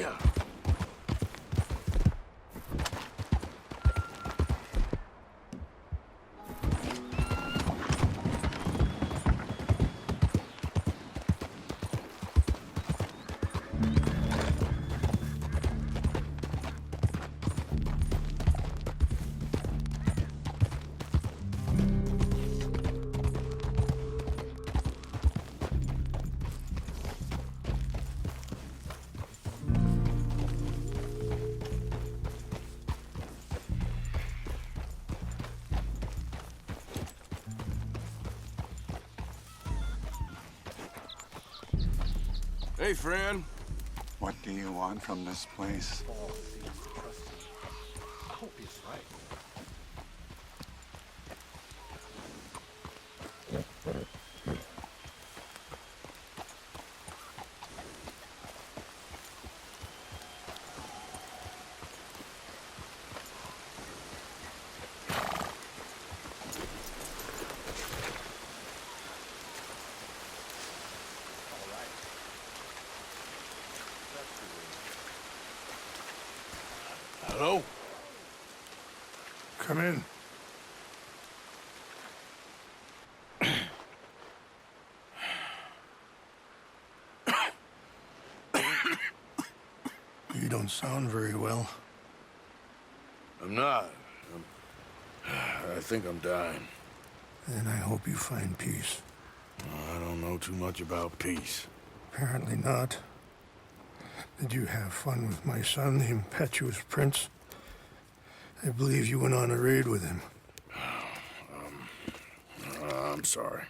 Yeah. Hey, friend. What do you want from this place? I hope he's right. Hello? Come in. You don't sound very well. I'm not. I think I'm dying. And I hope you find peace. I don't know too much about peace. Apparently not. Did you have fun with my son, the impetuous prince? I believe you went on a raid with him. I'm sorry.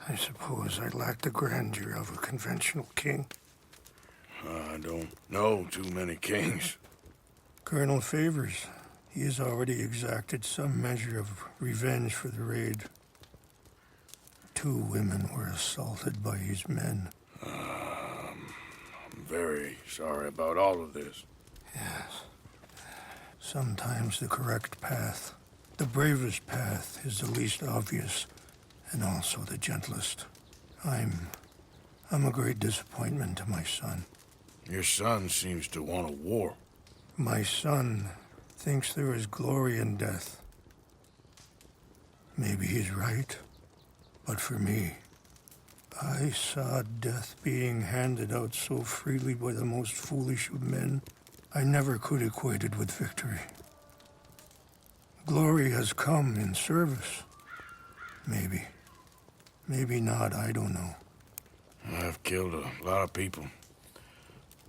I suppose I lacked the grandeur of a conventional king. I don't know too many kings. Colonel Favors, he has already exacted some measure of revenge for the raid. 2 women were assaulted by his men. I'm very sorry about all of this. Yes. Sometimes the correct path, the bravest path, is the least obvious, and also the gentlest. I'm a great disappointment to my son. Your son seems to want a war. My son thinks there is glory in death. Maybe he's right, but for me, I saw death being handed out so freely by the most foolish of men, I never could equate it with victory. Glory has come in service. Maybe. Maybe not, I don't know. I've killed a lot of people.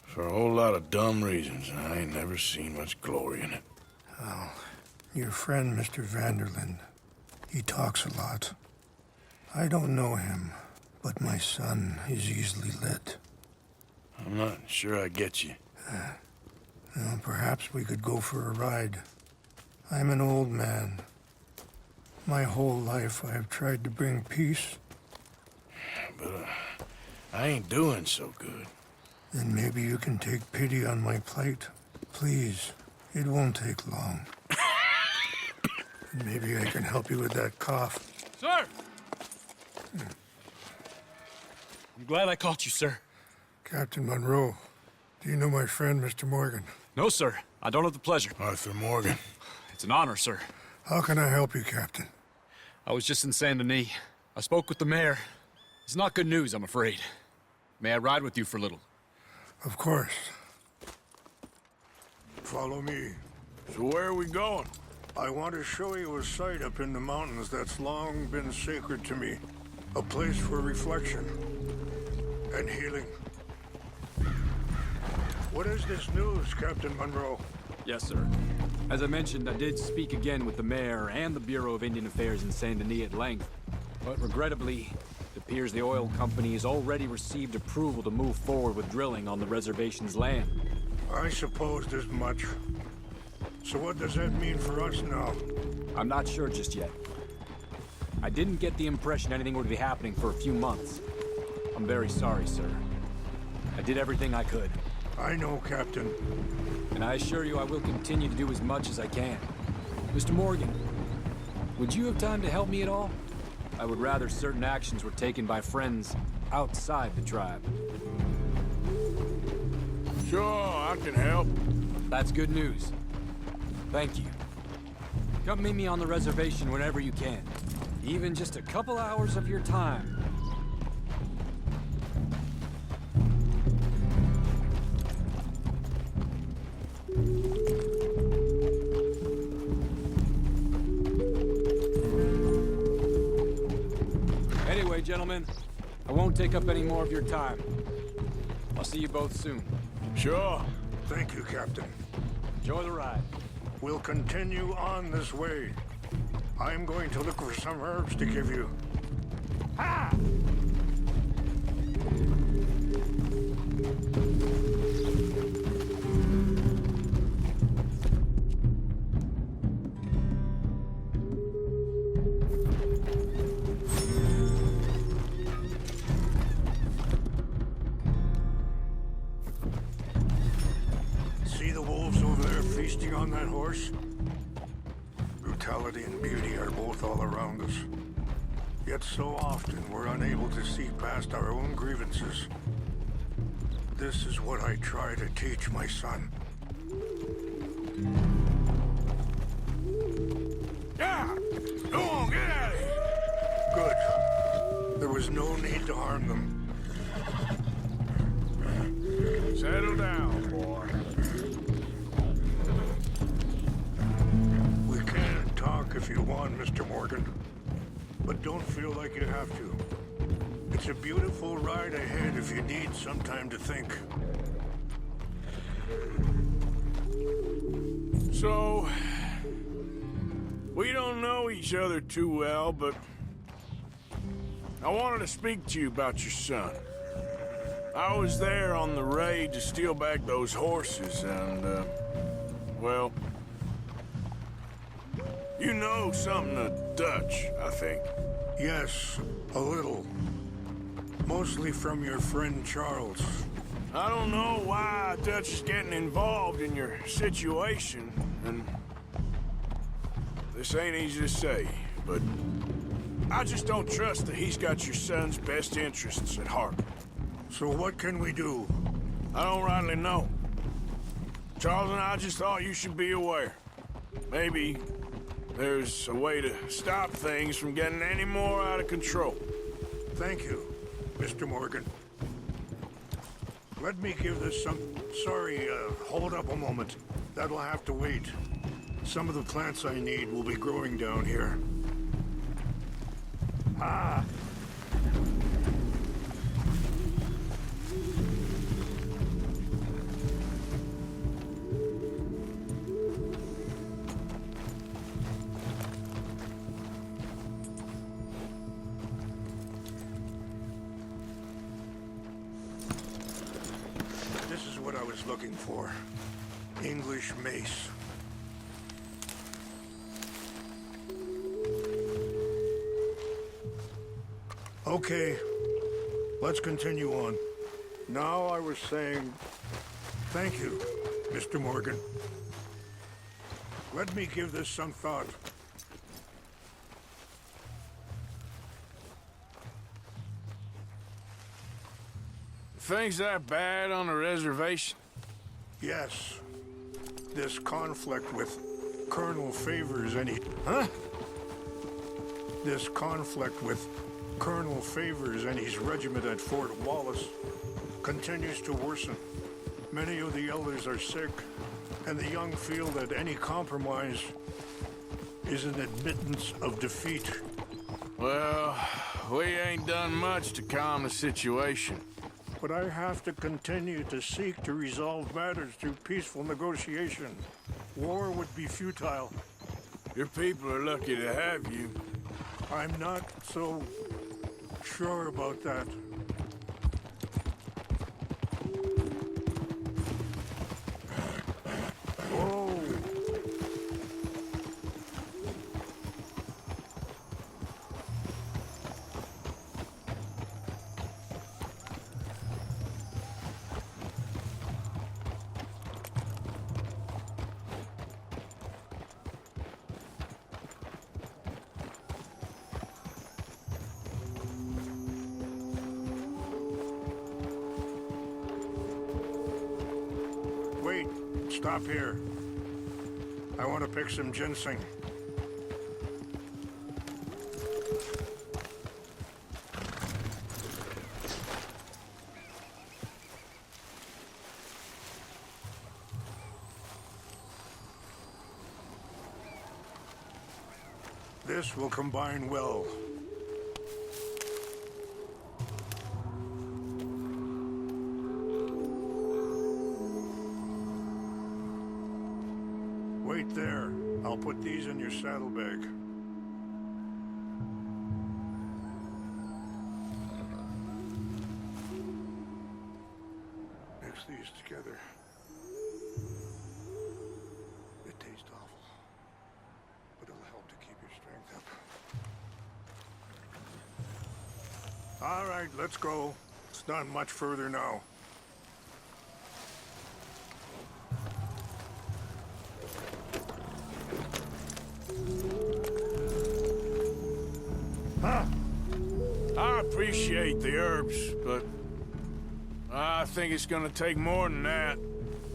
For a whole lot of dumb reasons, and I ain't never seen much glory in it. Oh, your friend, Mr. Vanderlyn, he talks a lot. I don't know him, but my son is easily led. I'm not sure I get you. Well, perhaps we could go for a ride. I'm an old man. My whole life I have tried to bring peace. But I ain't doing so good. Then maybe you can take pity on my plight. Please, it won't take long. And maybe I can help you with that cough. Sir! I'm glad I caught you, sir. Captain Monroe, do you know my friend, Mr. Morgan? No, sir. I don't have the pleasure. Arthur Morgan. It's an honor, sir. How can I help you, Captain? I was just in Saint Denis. I spoke with the mayor. It's not good news, I'm afraid. May I ride with you for a little? Of course. Follow me. So where are we going? I want to show you a site up in the mountains that's long been sacred to me. A place for reflection and healing. What is this news, Captain Monroe? Yes, sir. As I mentioned, I did speak again with the mayor and the Bureau of Indian Affairs in Saint Denis at length. But regrettably, it appears the oil company has already received approval to move forward with drilling on the reservation's land. I supposed as much. So what does that mean for us now? I'm not sure just yet. I didn't get the impression anything would be happening for a few months. I'm very sorry, sir. I did everything I could. I know, Captain. And I assure you I will continue to do as much as I can. Mr. Morgan, would you have time to help me at all? I would rather certain actions were taken by friends outside the tribe. Sure, I can help. That's good news. Thank you. Come meet me on the reservation whenever you can. Even just a couple hours of your time. Anyway, gentlemen, I won't take up any more of your time. I'll see you both soon. Sure. Thank you, Captain. Enjoy the ride. We'll continue on this way. I'm going to look for some herbs to give you. Ah! See the wolves over there feasting on that horse? Brutality and beauty are both all around us. Yet so often we're unable to see past our own grievances. This is what I try to teach my son. Yeah! Go on, get out of here! Good. There was no need to harm them. Settle down, boy. We can talk if you want, Mr. Morgan. But don't feel like you have to. It's a beautiful ride ahead if you need some time to think. So, we don't know each other too well, but I wanted to speak to you about your son. I was there on the raid to steal back those horses, and, well, you know something of Dutch, I think. Yes, a little. Mostly from your friend Charles. I don't know why Dutch is getting involved in your situation, and this ain't easy to say, but I just don't trust that he's got your son's best interests at heart. So what can we do? I don't rightly know. Charles and I just thought you should be aware. Maybe there's a way to stop things from getting any more out of control. Thank you, Mr. Morgan. Let me give this some... Sorry, hold up a moment. That'll have to wait. Some of the plants I need will be growing down here. Ah! This is what I was looking for. English mace. Okay, let's continue on. Now I was saying, thank you, Mr. Morgan. Let me give this some thought. Things that bad on the reservation? Yes, this conflict with Colonel Favors any... Huh? This conflict with Colonel Favors and his regiment at Fort Wallace continues to worsen. Many of the elders are sick, and the young feel that any compromise is an admittance of defeat. Well, we ain't done much to calm the situation. But I have to continue to seek to resolve matters through peaceful negotiation. War would be futile. Your people are lucky to have you. I'm not so sure about that. Whoa! Stop here. I want to pick some ginseng. This will combine well. Wait there. I'll put these in your saddlebag. Mix these together. It tastes awful, but it'll help to keep your strength up. All right, let's go. It's not much further now. I appreciate the herbs, but I think it's gonna take more than that.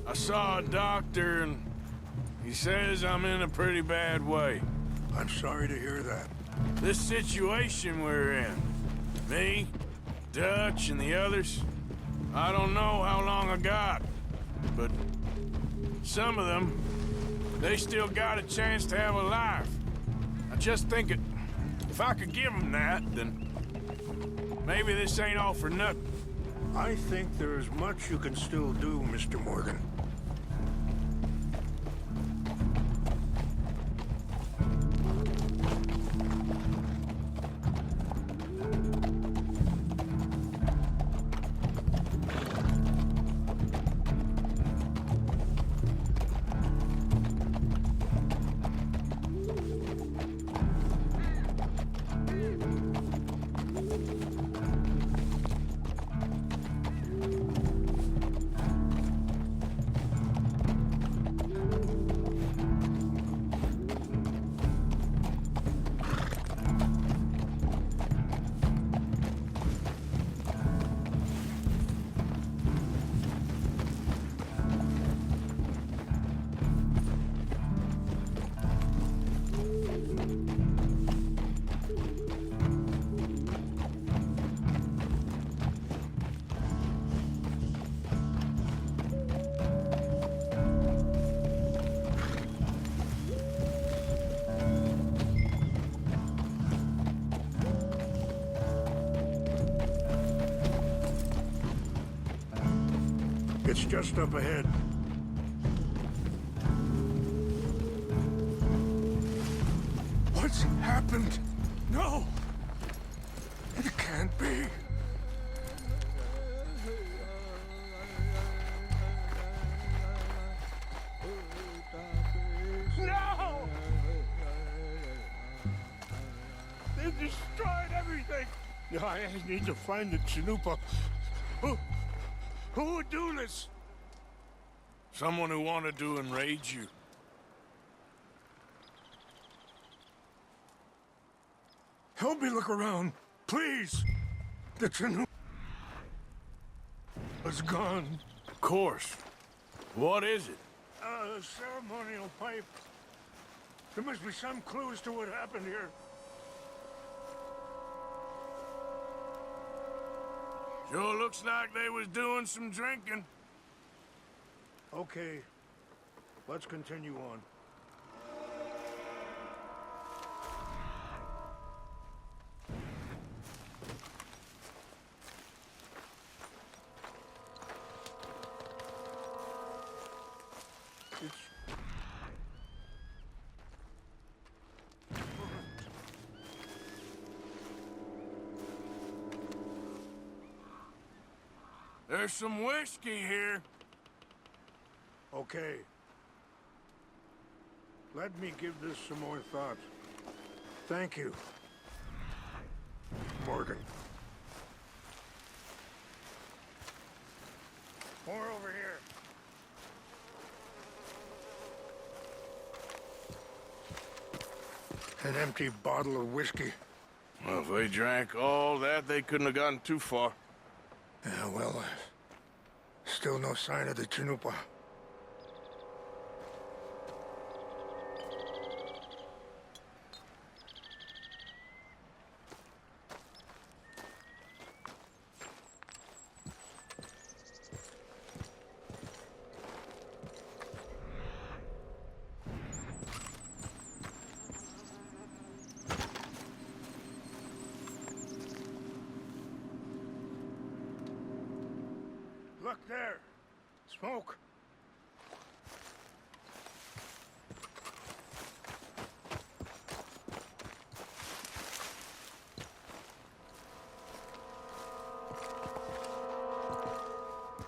I saw a doctor and he says I'm in a pretty bad way. I'm sorry to hear that. This situation we're in, me, Dutch, and the others, I don't know how long I got, but some of them, they still got a chance to have a life. I just think if I could give them that, then maybe this ain't all for nothing. I think there is much you can still do, Mr. Morgan. It's just up ahead. What's happened? No! It can't be. No! They've destroyed everything! I need to find the Chanupa. Who would do this? Someone who wanted to enrage you. Help me look around, please. The Chanupa is gone. Of course. What is it? A ceremonial pipe. There must be some clues to what happened here. Sure looks like they was doing some drinking. Okay, let's continue on. There's some whiskey here. Okay. Let me give this some more thought. Thank you, Morgan. More over here. An empty bottle of whiskey. Well, if they drank all that, they couldn't have gotten too far. Yeah, well, still no sign of the Chanupa. Back there! Smoke!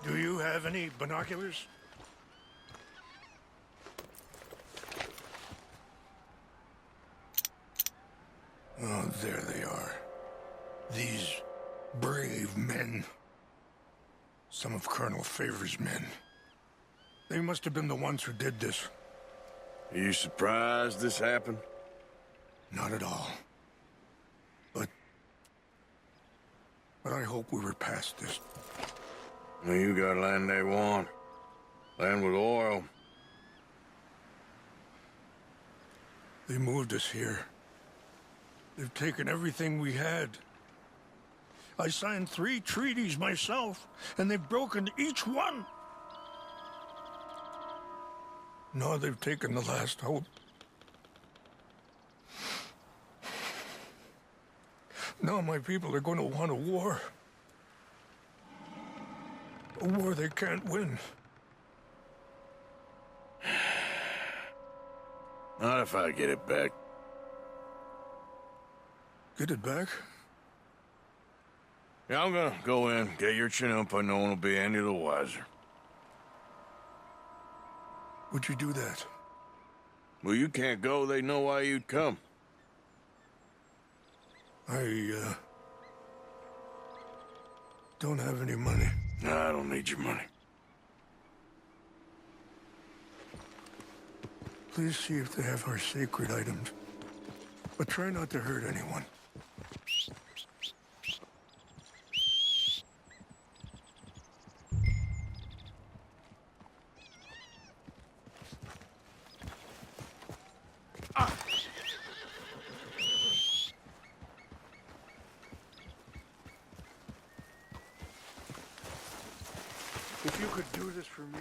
Do you have any binoculars? Oh, there they are. These brave men. Some of Colonel Favor's men. They must have been the ones who did this. Are you surprised this happened? Not at all. But I hope we were past this. Well, you got land they want. Land with oil. They moved us here. They've taken everything we had. I signed 3 treaties myself, and they've broken each one. Now they've taken the last hope. Now my people are going to want a war. A war they can't win. Not if I get it back. Get it back? Yeah, I'm gonna go in, get your Chinook, but no one will be any the wiser. Would you do that? Well, you can't go, they know why you'd come. I, don't have any money. No, I don't need your money. Please see if they have our sacred items. But try not to hurt anyone. If you could do this for me,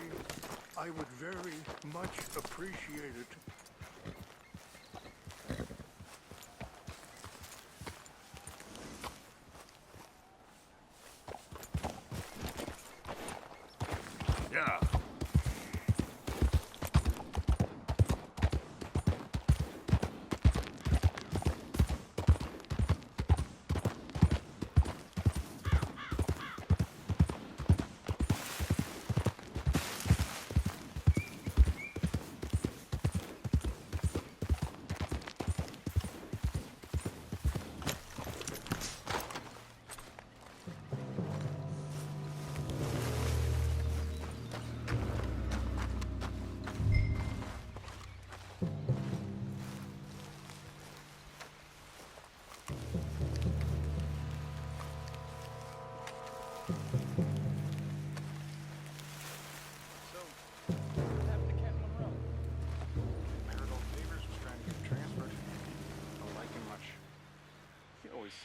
I would very much appreciate it. Yeah.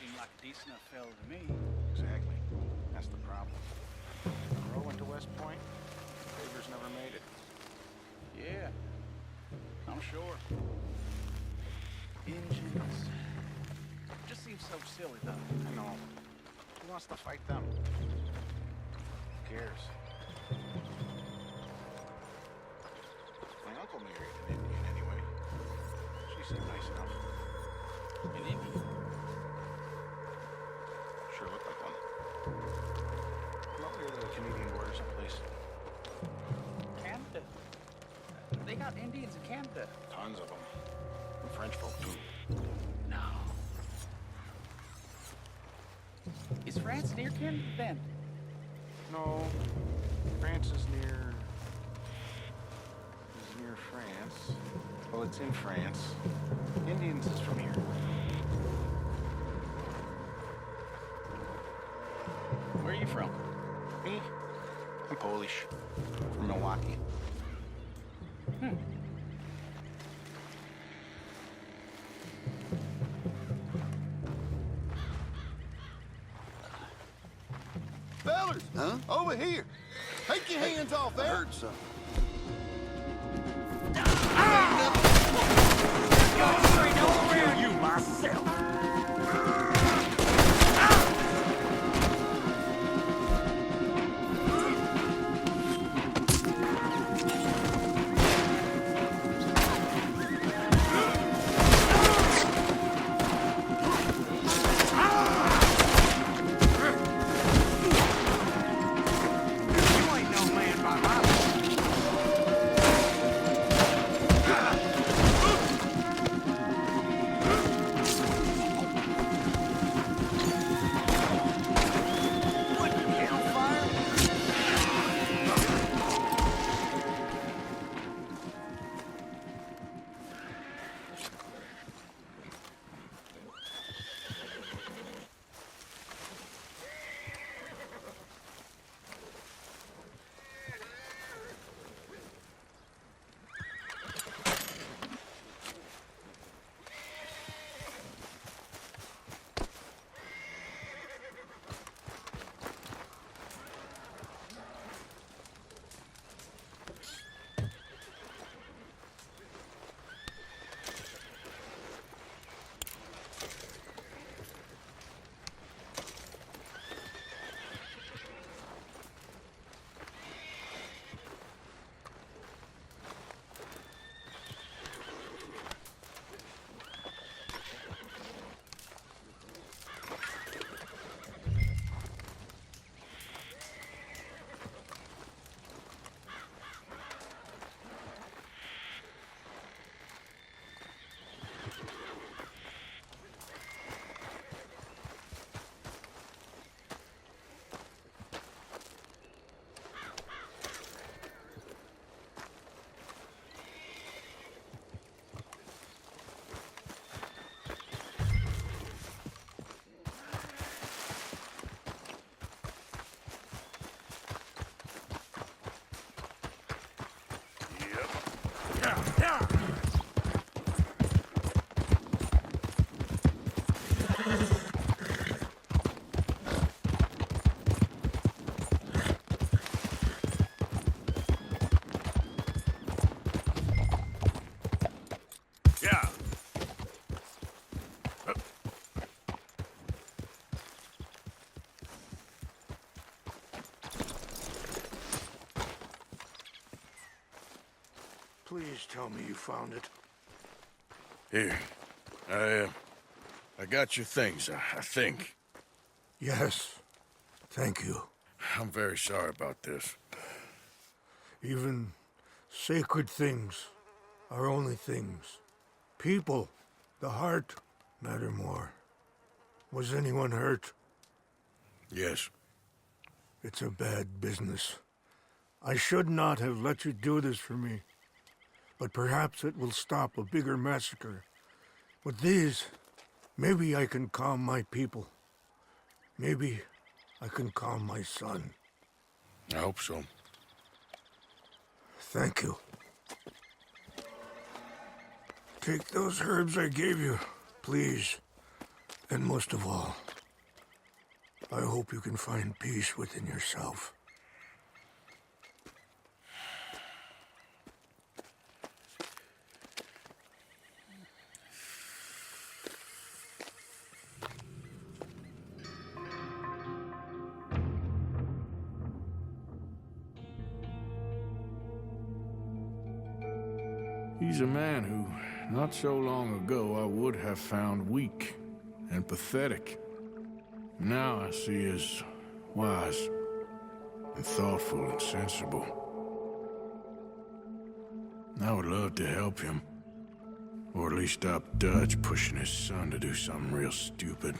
Seemed like a decent enough fellow to me. Exactly. That's the problem. Crow went to West Point. Favors never made it. Yeah, I'm sure. Engines. Just seems so silly, though. I know. Who wants to fight them? Who cares? My uncle married an Indian anyway. She seemed nice enough. An Indian? Sure looked like one. Come up near the Canadian border someplace. Canada? They got Indians in Canada. Tons of them. And French folk, too. No. Is France near Canada, then? No. France is near France. Well, it's in France. Indians is from here. Where are you from? Me? I'm Polish. From Milwaukee. Fellas! Huh? Over here! Take your hands off there! I heard something. You myself! Please tell me you found it. Here. I got your things, I think. Yes. Thank you. I'm very sorry about this. Even sacred things are only things. People, the heart, matter more. Was anyone hurt? Yes. It's a bad business. I should not have let you do this for me. But perhaps it will stop a bigger massacre. With these, maybe I can calm my people. Maybe I can calm my son. I hope so. Thank you. Take those herbs I gave you, please. And most of all, I hope you can find peace within yourself. He's a man who, not so long ago, I would have found weak and pathetic. Now I see as wise and thoughtful and sensible. I would love to help him, or at least stop Dutch pushing his son to do something real stupid.